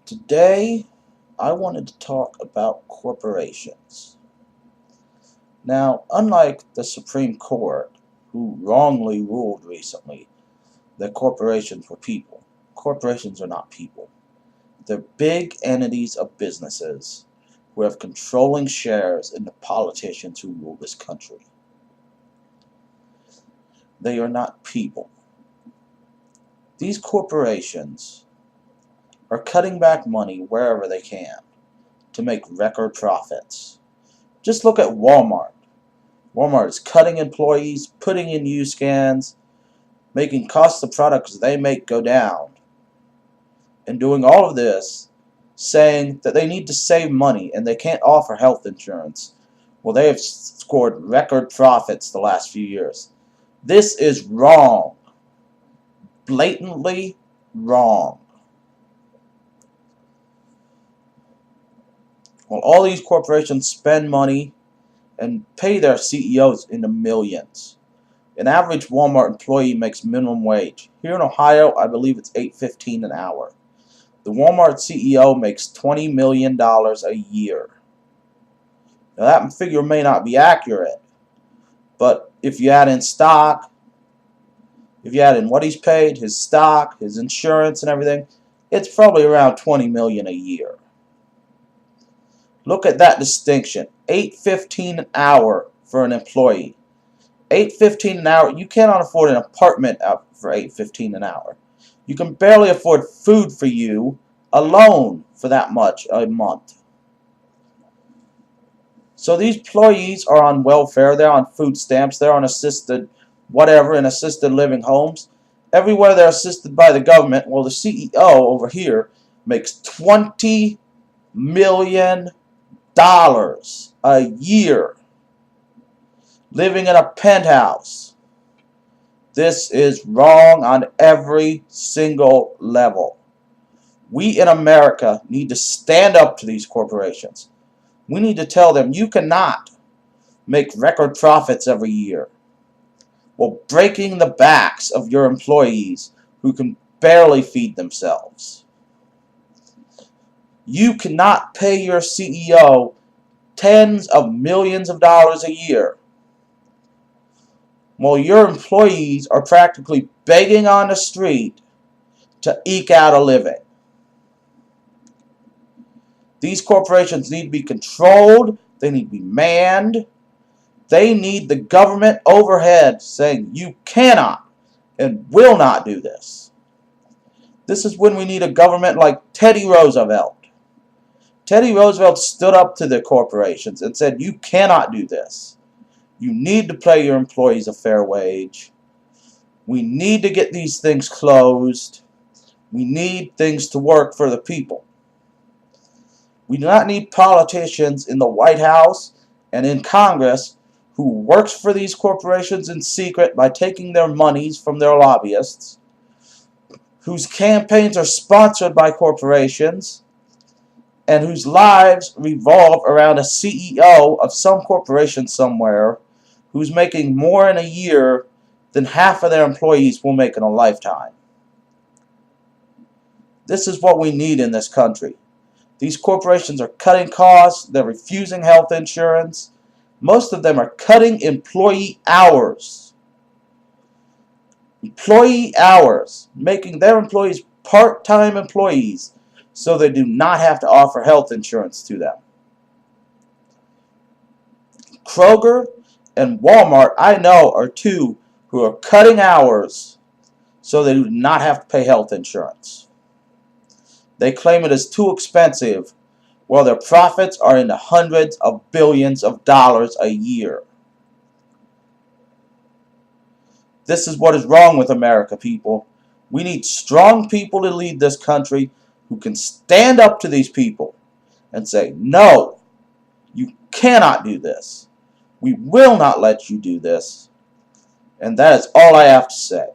Today, I wanted to talk about corporations. Now, unlike the Supreme Court, who wrongly ruled recently that corporations were people, corporations are not people. They're big entities of businesses who have controlling shares in the politicians who rule this country. They are not people. These corporations are cutting back money wherever they can to make record profits. Just look at Walmart. Walmart is cutting employees, putting in used scans, making cost of products they make go down, and doing all of this saying that they need to save money and they can't offer health insurance. Well, they have scored record profits the last few years. This is wrong. Blatantly wrong. Well, all these corporations spend money and pay their CEOs in the millions. An average Walmart employee makes minimum wage. Here in Ohio, I believe it's $8.15 an hour. The Walmart CEO makes $20 million a year. Now that figure may not be accurate, but if you add in stock, if you add in what he's paid, his stock, his insurance and everything, it's probably around $20 million a year. Look at that distinction. $8.15 an hour for an employee. $8.15 an hour. You cannot afford an apartment for $8.15 an hour. You can barely afford food for you alone for that much a month. So these employees are on welfare. They're on food stamps. They're on assisted whatever in assisted living homes. Everywhere they're assisted by the government. Well, the CEO over here makes $20 million a year living in a penthouse. This is wrong on every single level. We in America need to stand up to these corporations. We need to tell them you cannot make record profits every year while breaking the backs of your employees who can barely feed themselves. You cannot pay your CEO tens of millions of dollars a year while your employees are practically begging on the street to eke out a living. These corporations need to be controlled. They need to be manned. They need the government overhead saying you cannot and will not do this. This is when we need a government like Teddy Roosevelt. Teddy Roosevelt stood up to the corporations and said, you cannot do this. You need to pay your employees a fair wage. We need to get these things closed. We need things to work for the people. We do not need politicians in the White House and in Congress who works for these corporations in secret by taking their monies from their lobbyists, whose campaigns are sponsored by corporations, and whose lives revolve around a CEO of some corporation somewhere who's making more in a year than half of their employees will make in a lifetime. This is what we need in this country. These corporations are cutting costs, they're refusing health insurance. Most of them are cutting employee hours. Employee hours, making their employees part-time employees so they do not have to offer health insurance to them. Kroger and Walmart, I know, are two who are cutting hours so they do not have to pay health insurance. They claim it is too expensive, while their profits are in the hundreds of billions of dollars a year. This is what is wrong with America, people. We need strong people to lead this country who can stand up to these people and say, no, you cannot do this. We will not let you do this. And that is all I have to say.